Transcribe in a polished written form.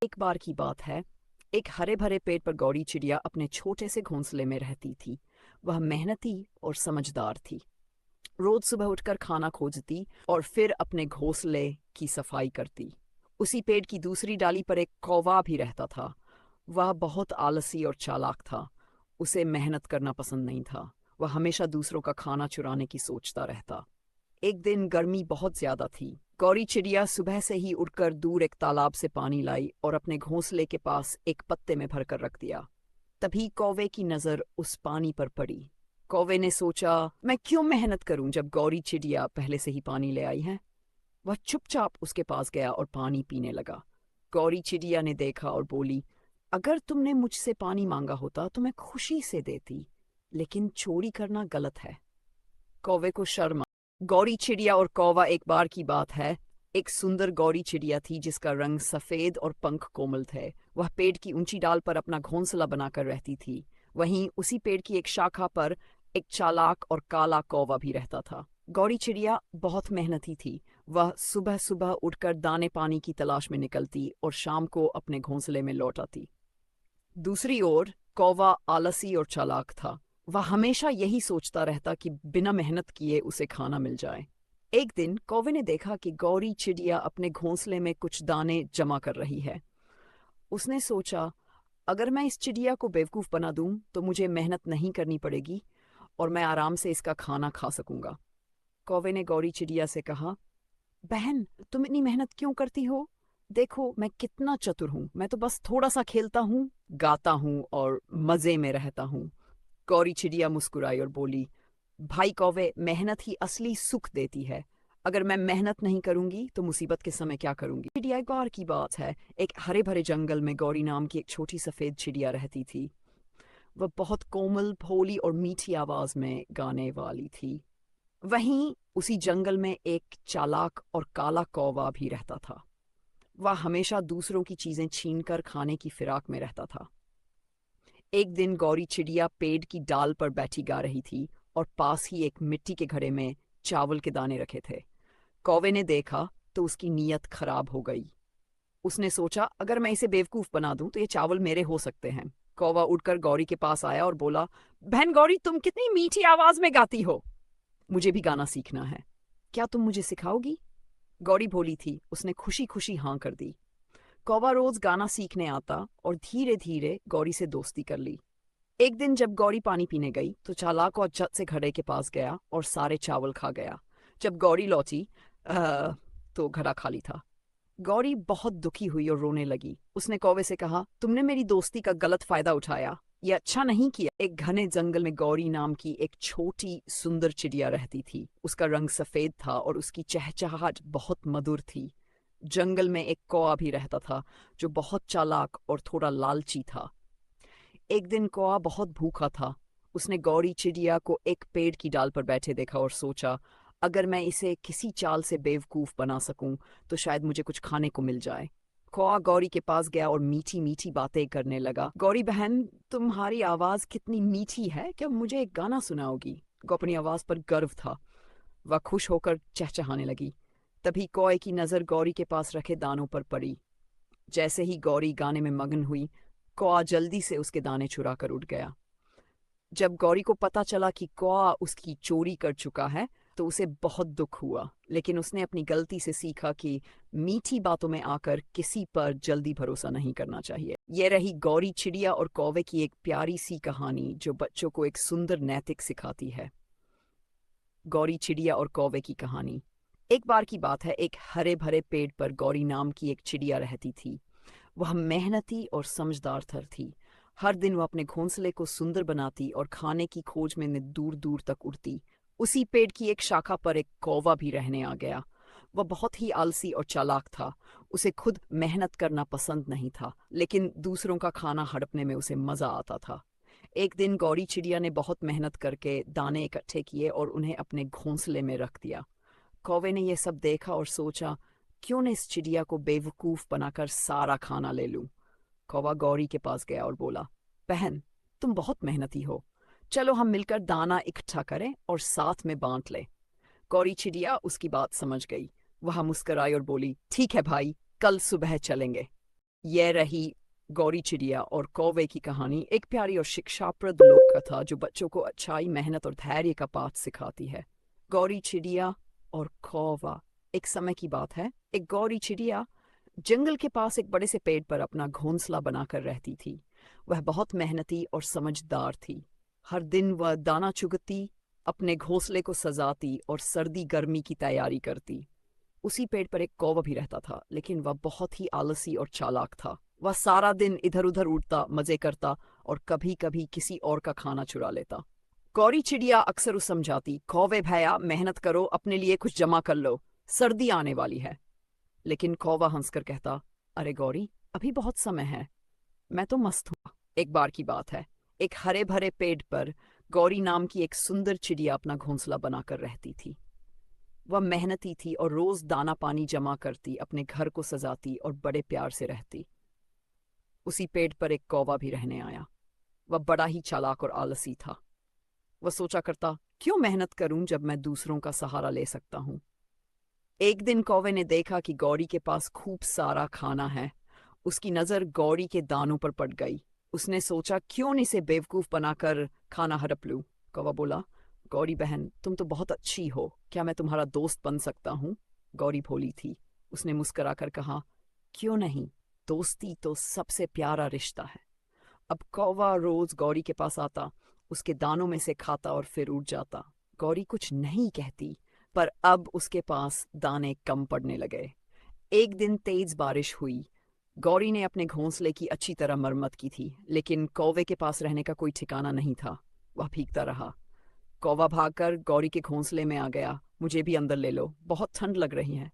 एक बार की बात है, एक हरे भरे पेड़ पर गौरी चिड़िया अपने छोटे से घोंसले में रहती थी। वह मेहनती और समझदार थी। रोज सुबह उठकर खाना खोजती और फिर अपने घोंसले की सफाई करती। उसी पेड़ की दूसरी डाली पर एक कौवा भी रहता था। वह बहुत आलसी और चालाक था। उसे मेहनत करना पसंद नहीं था। वह हमेशा दूसरों का खाना चुराने की सोचता रहता। एक दिन गर्मी बहुत ज्यादा थी। गौरी चिड़िया सुबह से ही उठकर दूर एक तालाब से पानी लाई और अपने घोंसले के पास एक पत्ते में भरकर रख दिया। तभी कौवे की नजर उस पानी पर पड़ी। कौवे ने सोचा, मैं क्यों मेहनत करूं जब गौरी चिड़िया पहले से ही पानी ले आई है। वह चुपचाप उसके पास गया और पानी पीने लगा। गौरी चिड़िया ने देखा और बोली, अगर तुमने मुझसे पानी मांगा होता तो मैं खुशी से देती, लेकिन चोरी करना गलत है। कौवे को शर्म। गौरी चिड़िया और कौवा। एक बार की बात है, एक सुंदर गौरी चिड़िया थी जिसका रंग सफेद और पंख कोमल थे। वह पेड़ की ऊंची डाल पर अपना घोंसला बनाकर रहती थी। वहीं उसी पेड़ की एक शाखा पर एक चालाक और काला कौवा भी रहता था। गौरी चिड़िया बहुत मेहनती थी। वह सुबह सुबह उठकर दाने पानी की तलाश में निकलती और शाम को अपने घोंसले में लौट आती। दूसरी ओर कौवा आलसी और चालाक था। वह हमेशा यही सोचता रहता कि बिना मेहनत किए उसे खाना मिल जाए। एक दिन कौवे ने देखा कि गौरी चिड़िया अपने घोंसले में कुछ दाने जमा कर रही है। उसने सोचा, अगर मैं इस चिड़िया को बेवकूफ बना दूं तो मुझे मेहनत नहीं करनी पड़ेगी और मैं आराम से इसका खाना खा सकूंगा। कौवे ने गौरी चिड़िया से कहा, बहन, तुम इतनी मेहनत क्यों करती हो? देखो मैं कितना चतुर हूँ। मैं तो बस थोड़ा सा खेलता हूँ, गाता हूँ और मजे में रहता हूँ। गौरी चिड़िया मुस्कुराई और बोली, भाई कौवे, मेहनत ही असली सुख देती है। अगर मैं मेहनत नहीं करूंगी तो मुसीबत के समय क्या करूंगी। चिड़िया एक बार की बात है, एक हरे भरे जंगल में गौरी नाम की एक छोटी सफेद चिड़िया रहती थी। वह बहुत कोमल, भोली और मीठी आवाज में गाने वाली थी। वहीं उसी जंगल में एक चालाक और काला कौवा भी रहता था। वह हमेशा दूसरों की चीजें छीनकर खाने की फिराक में रहता था। एक दिन गौरी चिड़िया पेड़ की डाल पर बैठी गा रही थी और पास ही एक मिट्टी के घड़े में चावल के दाने रखे थे। कौवे ने देखा तो उसकी नीयत खराब हो गई। उसने सोचा, अगर मैं इसे बेवकूफ बना दूं तो ये चावल मेरे हो सकते हैं। कौवा उठकर गौरी के पास आया और बोला, बहन गौरी, तुम कितनी मीठी आवाज में गाती हो। मुझे भी गाना सीखना है। क्या तुम मुझे सिखाओगी? गौरी भोली थी। उसने खुशी खुशी हाँ कर दी। कौवा रोज गाना सीखने आता और धीरे धीरे गौरी से दोस्ती कर ली। एक दिन जब गौरी पानी पीने गई तो चालाक और झट से घड़े के पास गया और सारे चावल खा गया। जब गौरी लौटी तो घड़ा खाली था। गौरी बहुत दुखी हुई और रोने लगी। उसने कौवे से कहा, तुमने मेरी दोस्ती का गलत फायदा उठाया। यह अच्छा नहीं किया। एक घने जंगल में गौरी नाम की एक छोटी सुंदर चिड़िया रहती थी। उसका रंग सफेद था और उसकी चहचहाहट बहुत मधुर थी। जंगल में एक कौवा भी रहता था जो बहुत चालाक और थोड़ा लालची था। एक दिन कौवा बहुत भूखा था। उसने गौरी चिड़िया को एक पेड़ की डाल पर बैठे देखा और सोचा, अगर मैं इसे किसी चाल से बेवकूफ बना सकूं तो शायद मुझे कुछ खाने को मिल जाए। कौवा गौरी के पास गया और मीठी मीठी बातें करने लगा। गौरी बहन, तुम्हारी आवाज कितनी मीठी है, क्या मुझे एक गाना सुनाओगी? गौ अपनी आवाज पर गर्व था। वह खुश होकर चहचहाने लगी। तभी कौए की नजर गौरी के पास रखे दानों पर पड़ी। जैसे ही गौरी गाने में मगन हुई, कौआ जल्दी से उसके दाने चुरा कर उड़ गया। जब गौरी को पता चला कि कौआ उसकी चोरी कर चुका है तो उसे बहुत दुख हुआ, लेकिन उसने अपनी गलती से सीखा कि मीठी बातों में आकर किसी पर जल्दी भरोसा नहीं करना चाहिए। यह रही गौरी चिड़िया और कौवे की एक प्यारी सी कहानी जो बच्चों को एक सुंदर नैतिक सिखाती है। गौरी चिड़िया और कौवे की कहानी। एक बार की बात है, एक हरे भरे पेड़ पर गौरी नाम की एक चिड़िया रहती थी। वह मेहनती और समझदार थी। हर दिन वह अपने घोंसले को सुंदर बनाती और खाने की खोज में दूर दूर तक उड़ती। उसी पेड़ की एक शाखा पर एक कौवा भी रहने आ गया। वह बहुत ही आलसी और चालाक था। उसे खुद मेहनत करना पसंद नहीं था, लेकिन दूसरों का खाना हड़पने में उसे मजा आता था। एक दिन गौरी चिड़िया ने बहुत मेहनत करके दाने इकट्ठे किए और उन्हें अपने घोंसले में रख दिया। कौवे ने यह सब देखा और सोचा, क्यों न इस चिड़िया को बेवकूफ बनाकर सारा खाना ले लूं। कौवा गौरी के पास गया और बोला, बहन, तुम बहुत मेहनती हो। चलो हम मिलकर दाना इकट्ठा करें और साथ में बांट लें। गौरी चिड़िया उसकी बात समझ गई। वह मुस्कुराई और बोली, ठीक है भाई, कल सुबह चलेंगे। यह रही गौरी चिड़िया और कौवे की कहानी, एक प्यारी और शिक्षाप्रद लोक कथा जो बच्चों को अच्छाई, मेहनत और धैर्य का पाठ सिखाती है। गौरी चिड़िया और कौवा। एक समय की बात है, एक गौरी चिड़िया जंगल के पास एक बड़े से पेड़ पर अपना घोंसला बनाकर रहती थी। वह बहुत मेहनती और समझदार थी। हर दिन वह दाना चुगती, अपने घोंसले को सजाती और सर्दी गर्मी की तैयारी करती। उसी पेड़ पर एक कौवा भी रहता था, लेकिन वह बहुत ही आलसी और चालाक था। वह सारा दिन इधर उधर उड़ता, मजे करता और कभी कभी किसी और का खाना चुरा लेता। गौरी चिड़िया अक्सर उसे समझाती, कौवे भैया मेहनत करो, अपने लिए कुछ जमा कर लो, सर्दी आने वाली है। लेकिन कौवा हंसकर कहता, अरे गौरी, अभी बहुत समय है, मैं तो मस्त हूँ। एक बार की बात है, एक हरे भरे पेड़ पर गौरी नाम की एक सुंदर चिड़िया अपना घोंसला बनाकर रहती थी। वह मेहनती थी और रोज दाना पानी जमा करती, अपने घर को सजाती और बड़े प्यार से रहती। उसी पेड़ पर एक कौवा भी रहने आया। वह बड़ा ही चालाक और आलसी था। वह सोचा करता, क्यों मेहनत करूं जब मैं दूसरों का सहारा ले सकता हूं। एक दिन कौवे ने देखा कि गौरी के पास खूब सारा खाना है। उसकी नजर गौरी के दानों पर पड़ गई। उसने सोचा, क्यों न इसे बेवकूफ बनाकर खाना हड़प लूं। कौवा बोला, गौरी बहन, तुम तो बहुत अच्छी हो, क्या मैं तुम्हारा दोस्त बन सकता हूँ? गौरी भोली थी। उसने मुस्कुराकर कहा, क्यों नहीं, दोस्ती तो सबसे प्यारा रिश्ता है। अब कौवा रोज गौरी के पास आता, उसके दानों में से खाता और फिर उड़ जाता। गौरी कुछ नहीं कहती, पर अब उसके पास दाने कम पड़ने लगे। एक दिन तेज बारिश हुई। गौरी ने अपने घोंसले की अच्छी तरह मरम्मत की थी, लेकिन कौवे के पास रहने का कोई ठिकाना नहीं था। वह भीगता रहा। कौवा भागकर गौरी के घोंसले में आ गया। मुझे भी अंदर ले लो, बहुत ठंड लग रही है।